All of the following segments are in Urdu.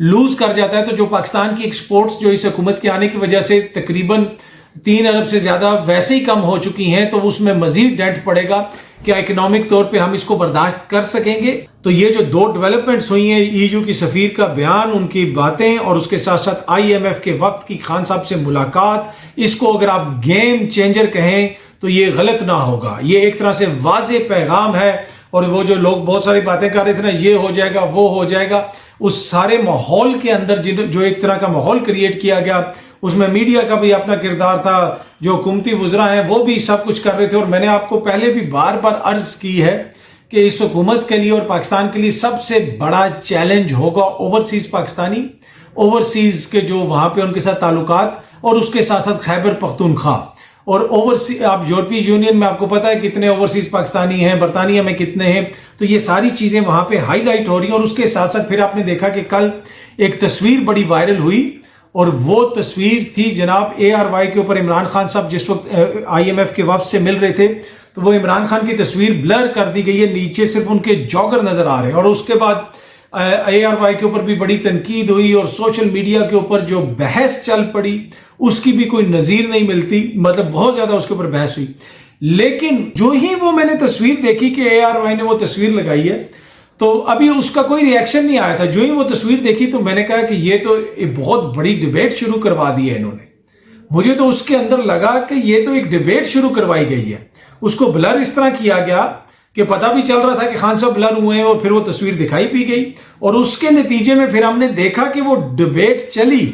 لوز کر جاتا ہے تو جو پاکستان کی ایکسپورٹس جو اس حکومت کے آنے کی وجہ سے تقریباً 3 ارب سے زیادہ ویسے ہی کم ہو چکی ہیں، تو اس میں مزید ڈینٹ پڑے گا. کیا اکنامک طور پہ ہم اس کو برداشت کر سکیں گے؟ تو یہ جو 2 ڈیولپمنٹس ہوئی ہیں، ای یو کی سفیر کا بیان، ان کی باتیں، اور اس کے ساتھ ساتھ آئی ایم ایف کے وفد کی خان صاحب سے ملاقات، اس کو اگر آپ گیم چینجر کہیں تو یہ غلط نہ ہوگا. یہ ایک طرح سے واضح پیغام ہے. اور وہ جو لوگ بہت ساری باتیں کر رہے تھے نا، یہ ہو جائے گا وہ ہو جائے گا، اس سارے ماحول کے اندر جو ایک طرح کا ماحول کریٹ کیا گیا، اس میں میڈیا کا بھی اپنا کردار تھا، جو حکومتی وزراء ہیں وہ بھی سب کچھ کر رہے تھے. اور میں نے آپ کو پہلے بھی بار بار عرض کی ہے کہ اس حکومت کے لیے اور پاکستان کے لیے سب سے بڑا چیلنج ہوگا اوورسیز پاکستانی، اوورسیز کے جو وہاں پہ ان کے ساتھ تعلقات، اور اس کے ساتھ ساتھ خیبر پختونخوا. اور اوورسیز آپ یورپی یونین میں آپ کو پتا ہے کتنے اوورسیز پاکستانی ہیں، برطانیہ میں کتنے ہیں، تو یہ ساری چیزیں وہاں پہ ہائی لائٹ ہو رہی ہیں. اور اس کے ساتھ ساتھ پھر آپ نے دیکھا کہ کل ایک تصویر بڑی وائرل ہوئی، اور وہ تصویر تھی جناب اے آر وائی کے اوپر. عمران خان صاحب جس وقت آئی ایم ایف کے وفد سے مل رہے تھے تو وہ عمران خان کی تصویر بلر کر دی گئی ہے، نیچے صرف ان کے جاگر نظر آ رہے ہیں. اور اس کے بعد اے آر وائی کے اوپر بھی بڑی تنقید ہوئی، اور سوشل میڈیا کے اوپر جو بحث چل پڑی اس کی بھی کوئی نظیر نہیں ملتی، مطلب بہت زیادہ اس کے اوپر بحث ہوئی. لیکن جو ہی وہ میں نے تصویر دیکھی کہ اے آر وائی نے وہ تصویر لگائی ہے، تو ابھی اس کا کوئی ری ایکشن نہیں آیا تھا. جو ہی وہ تصویر دیکھی تو میں نے کہا کہ یہ تو ایک بہت بڑی ڈیبیٹ شروع کروا دی ہے انہوں نے. مجھے تو اس کے اندر لگا کہ یہ تو ایک ڈیبیٹ شروع کروائی گئی ہے. اس کو بلر اس طرح کیا گیا کہ پتہ بھی چل رہا تھا کہ خان صاحب بلر ہوئے ہیں، اور پھر وہ تصویر دکھائی بھی گئی، اور اس کے نتیجے میں پھر ہم نے دیکھا کہ وہ ڈیبیٹ چلی.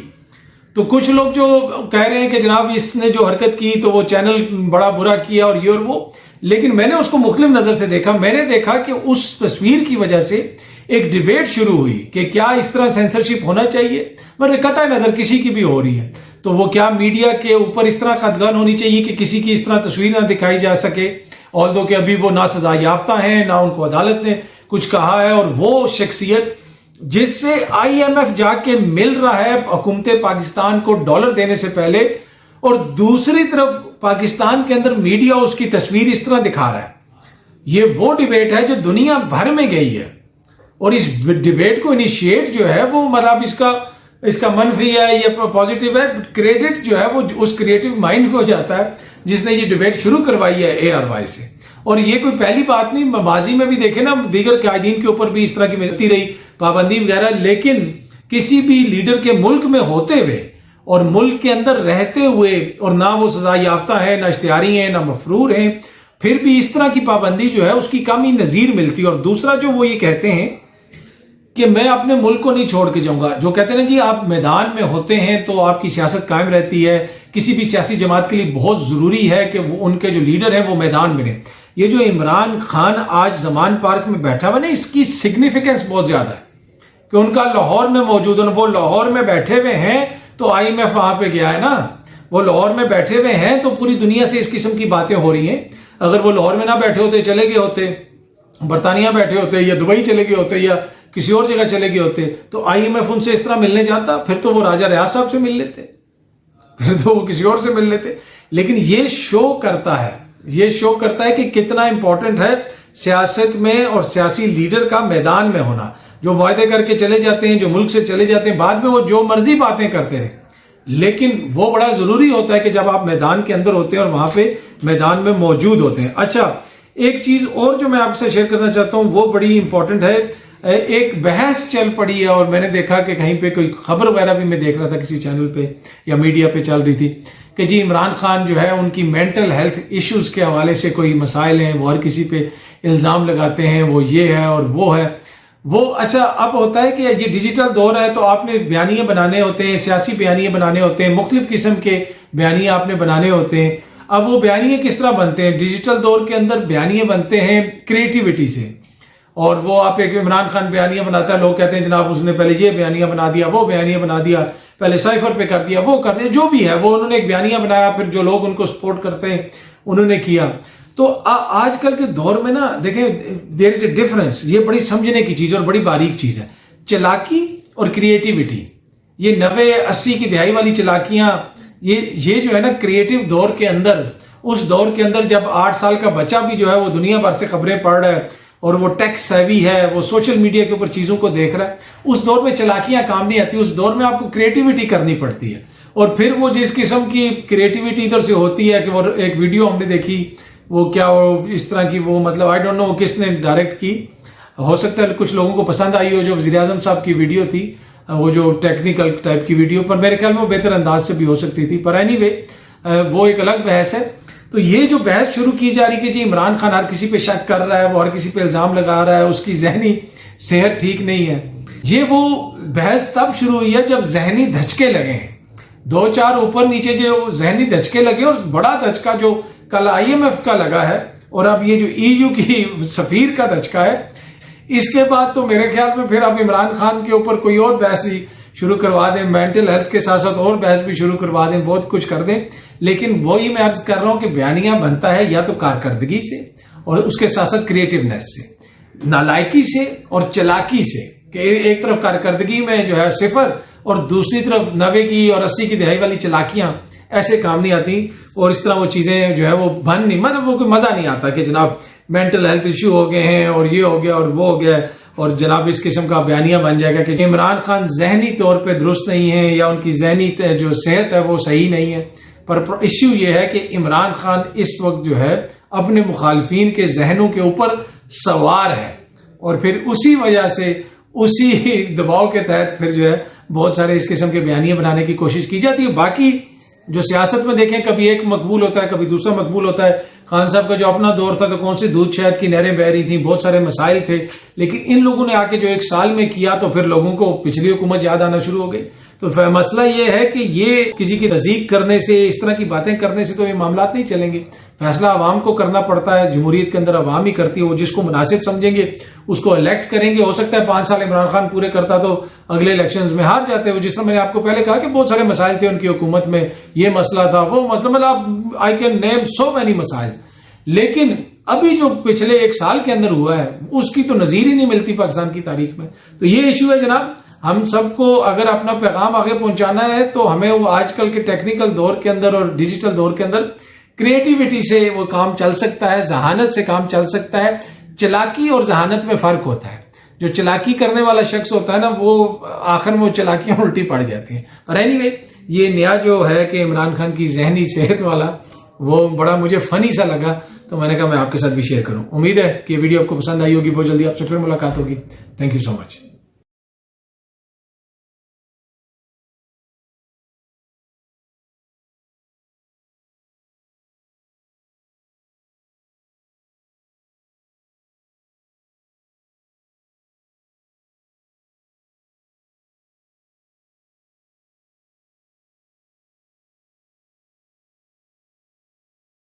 تو کچھ لوگ جو کہہ رہے ہیں کہ جناب اس نے جو حرکت کی تو وہ چینل بڑا برا کیا اور یہ اور وہ، لیکن میں نے اس کو مختلف نظر سے دیکھا. میں نے دیکھا کہ اس تصویر کی وجہ سے ایک ڈیبیٹ شروع ہوئی کہ کیا اس طرح سینسرشپ ہونا چاہیے، مگر قطع نظر کسی کی بھی ہو رہی ہے. تو وہ کیا میڈیا کے اوپر اس طرح قدغن ہونی چاہیے کہ کسی کی اس طرح تصویر نہ دکھائی جا سکے، although کہ ابھی وہ نہ سزا یافتہ ہیں، نہ ان کو عدالت نے کچھ کہا ہے. اور وہ شخصیت جس سے آئی ایم ایف جا کے مل رہا ہے حکومت پاکستان کو ڈالر دینے سے پہلے، اور دوسری طرف پاکستان کے اندر میڈیا اس کی تصویر اس طرح دکھا رہا ہے. یہ وہ ڈیبیٹ ہے جو دنیا بھر میں گئی ہے، اور اس ڈیبیٹ کو انیشیٹ جو ہے وہ مطلب اس کا منفی ہے یا پازیٹیو ہے، کریڈٹ جو ہے وہ اس کریٹو مائنڈ کو جاتا ہے جس نے یہ ڈیبیٹ شروع کروائی ہے اے آر وائی سے. اور یہ کوئی پہلی بات نہیں، ماضی میں بھی دیکھیں نا، دیگر قائدین کے اوپر بھی اس طرح کی ملتی رہی پابندی وغیرہ. لیکن کسی بھی لیڈر کے ملک میں ہوتے ہوئے اور ملک کے اندر رہتے ہوئے، اور نہ وہ سزا یافتہ ہے، نہ اشتہاری ہیں، نہ مفرور ہیں، پھر بھی اس طرح کی پابندی جو ہے اس کی کم ہی نظیر ملتی. اور دوسرا جو وہ یہ کہتے ہیں کہ میں اپنے ملک کو نہیں چھوڑ کے جاؤں گا، جو کہتے ہیں نا جی آپ میدان میں ہوتے ہیں تو آپ کی سیاست قائم رہتی ہے. کسی بھی سیاسی جماعت کے لیے بہت ضروری ہے کہ وہ ان کے جو لیڈر ہیں وہ میدان میں رہیں. یہ جو عمران خان آج زمان پارک میں بیٹھا ہوا نا، اس کی سگنیفیکنس بہت زیادہ ہے کہ ان کا لاہور میں موجود ہے. وہ لاہور میں بیٹھے ہوئے ہیں تو آئی ایم ایف وہاں پہ گیا ہے نا، وہ لاہور میں بیٹھے ہوئے ہیں تو پوری دنیا سے اس قسم کی باتیں ہو رہی ہیں. اگر وہ لاہور میں نہ بیٹھے ہوتے، چلے گئے ہوتے برطانیہ بیٹھے ہوتے، یا دبئی چلے گئے ہوتے، یا کسی اور جگہ چلے گئے ہوتے، تو آئی ایم ایف ان سے اس طرح ملنے جاتا، پھر تو وہ راجہ ریاض صاحب سے مل لیتے، پھر تو وہ کسی اور سے مل لیتے. لیکن یہ شو کرتا ہے کہ کتنا امپورٹنٹ ہے سیاست میں اور سیاسی لیڈر کا میدان میں ہونا. جو معاہدے کر کے چلے جاتے ہیں، جو ملک سے چلے جاتے ہیں، بعد میں وہ جو مرضی باتیں کرتے رہے، لیکن وہ بڑا ضروری ہوتا ہے کہ جب آپ میدان کے اندر ہوتے ہیں اور وہاں پہ میدان میں موجود ہوتے ہیں. اچھا، ایک چیز اور جو میں آپ سے شیئر کرنا چاہتا ہوں وہ بڑی امپورٹنٹ ہے. ایک بحث چل پڑی ہے، اور میں نے دیکھا کہ کہیں پہ کوئی خبر وغیرہ بھی میں دیکھ رہا تھا کسی چینل پہ یا میڈیا پہ چل رہی تھی کہ جی عمران خان جو ہے ان کی مینٹل ہیلتھ ایشوز کے حوالے سے کوئی مسائل ہیں، وہ ہر کسی پہ الزام لگاتے ہیں، وہ یہ ہے اور وہ ہے وہ. اچھا، اب ہوتا ہے کہ یہ ڈیجیٹل دور ہے تو آپ نے بیانیے بنانے ہوتے ہیں، سیاسی بیانیے بنانے ہوتے ہیں، مختلف قسم کے بیانیے آپ نے بنانے ہوتے ہیں. اب وہ بیانیے کس طرح بنتے ہیں؟ ڈیجیٹل دور کے اندر بیانیے بنتے ہیں کریٹیوٹی سے. اور وہ آپ ایک عمران خان بیانیہ بناتا ہے، لوگ کہتے ہیں جناب اس نے پہلے یہ بیانیہ بنا دیا، وہ بیانیہ بنا دیا، پہلے سائفر پہ کر دیا، وہ کر دیا، جو بھی ہے وہ انہوں نے ایک بیانیہ بنایا، پھر جو لوگ ان کو سپورٹ کرتے ہیں انہوں نے کیا. تو آج کل کے دور میں نا دیکھیں دیر از اے ڈفرنس. یہ بڑی سمجھنے کی چیز اور بڑی باریک چیز ہے. چلاکی اور کریٹیوٹی، یہ 90-80 کی دہائی والی چلاکیاں، یہ جو ہے نا کریٹیو دور کے اندر، اس دور کے اندر جب 8 سال کا بچہ بھی جو ہے وہ دنیا بھر سے خبریں پڑھ رہا ہے، اور وہ ٹیک سیوی ہے, وہ سوشل میڈیا کے اوپر چیزوں کو دیکھ رہا ہے, اس دور میں چلاکیاں کام نہیں آتی. اس دور میں آپ کو کریٹیوٹی کرنی پڑتی ہے. اور پھر وہ جس قسم کی کریٹیوٹی ادھر سے ہوتی ہے کہ وہ ایک ویڈیو ہم نے دیکھی, وہ کیا وہ اس طرح کی, وہ مطلب آئی ڈونٹ نو وہ کس نے ڈائریکٹ کی, ہو سکتا ہے کچھ لوگوں کو پسند آئی ہو, جو وزیر اعظم صاحب کی ویڈیو تھی, وہ جو ٹیکنیکل ٹائپ کی ویڈیو, پر میرے خیال میں وہ بہتر انداز سے بھی ہو سکتی تھی. پر اینی وے وہ ایک الگ بحث ہے. تو یہ جو بحث شروع کی جا رہی کہ جی عمران خان ہر کسی پہ شک کر رہا ہے, وہ ہر کسی پہ الزام لگا رہا ہے, اس کی ذہنی صحت ٹھیک نہیں ہے, یہ وہ بحث تب شروع ہوئی ہے جب ذہنی دھچکے لگے ہیں, 2-4 اوپر نیچے جو ذہنی دھچکے لگے. اور بڑا دھچکا جو کل IMF کا لگا ہے, اور اب یہ جو EU کی سفیر کا دھچکا ہے, اس کے بعد تو میرے خیال میں پھر اب عمران خان کے اوپر کوئی اور بحث ہی شروع کروا دیں, مینٹل ہیلتھ کے ساتھ ساتھ اور بحث بھی شروع کروا دیں, بہت کچھ کر دیں. لیکن وہی میں عرض کر رہا ہوں کہ بیانیہ بنتا ہے یا تو کارکردگی سے اور اس کے ساتھ ساتھ کریٹیونیس سے, نالائکی سے اور چلاکی سے, کہ ایک طرف کارکردگی میں جو ہے 0 اور دوسری طرف 90 کی اور 80 کی دہائی والی چلاکیاں, ایسے کام نہیں آتی. اور اس طرح وہ چیزیں جو ہے وہ بن نہیں, مطلب وہ کوئی مزہ نہیں آتا کہ جناب مینٹل ہیلتھ ایشو ہو گئے ہیں اور یہ ہو گیا اور وہ ہو گیا, اور جناب اس قسم کا بیانیہ بن جائے گا کہ عمران خان ذہنی طور پہ درست نہیں ہے یا ان کی ذہنی جو صحت ہے وہ صحیح نہیں ہے. پر ایشو یہ ہے کہ عمران خان اس وقت جو ہے اپنے مخالفین کے ذہنوں کے اوپر سوار ہے, اور پھر اسی وجہ سے اسی دباؤ کے تحت پھر جو ہے بہت سارے اس قسم کے بیانیے بنانے کی کوشش کی جاتی ہے. باقی جو سیاست میں دیکھیں کبھی ایک مقبول ہوتا ہے کبھی دوسرا مقبول ہوتا ہے. خان صاحب کا جو اپنا دور تھا تو کون سی دودھ شہد کی نہریں بہ رہی تھیں, بہت سارے مسائل تھے, لیکن ان لوگوں نے آ کے جو 1 سال میں کیا تو پھر لوگوں کو پچھلی حکومت یاد آنا شروع ہو گئی. تو مسئلہ یہ ہے کہ یہ کسی کی تصدیق کرنے سے, اس طرح کی باتیں کرنے سے تو یہ معاملات نہیں چلیں گے. فیصلہ عوام کو کرنا پڑتا ہے, جمہوریت کے اندر عوام ہی کرتی ہے, وہ جس کو مناسب سمجھیں گے اس کو الیکٹ کریں گے. ہو سکتا ہے 5 سال عمران خان پورے کرتا تو اگلے الیکشنز میں ہار جاتے. وہ جس طرح میں نے آپ کو پہلے کہا کہ بہت سارے مسائل تھے ان کی حکومت میں, یہ مسئلہ تھا وہ مسئلہ, مطلب I can name so many مسائل. لیکن ابھی جو پچھلے 1 سال کے اندر ہوا ہے اس کی تو نظیر ہی نہیں ملتی پاکستان کی تاریخ میں. تو یہ ایشو ہے جناب, ہم سب کو اگر اپنا پیغام آگے پہنچانا ہے تو ہمیں وہ آج کل کے ٹیکنیکل دور کے اندر اور ڈیجیٹل دور کے اندر کریٹیوٹی سے وہ کام چل سکتا ہے, ذہانت سے کام چل سکتا ہے. چلاکی اور ذہانت میں فرق ہوتا ہے. جو چلاکی کرنے والا شخص ہوتا ہے نا, وہ آخر میں وہ چلاکیاں الٹی پڑ جاتی ہیں. اور اینی وے یہ نیا جو ہے کہ عمران خان کی ذہنی صحت والا, وہ بڑا مجھے فنی سا لگا, تو میں نے کہا میں آپ کے ساتھ بھی شیئر کروں. امید ہے کہ یہ ویڈیو آپ کو پسند آئی ہوگی. بہت جلدی آپ سے پھر ملاقات ہوگی. Thank you so much.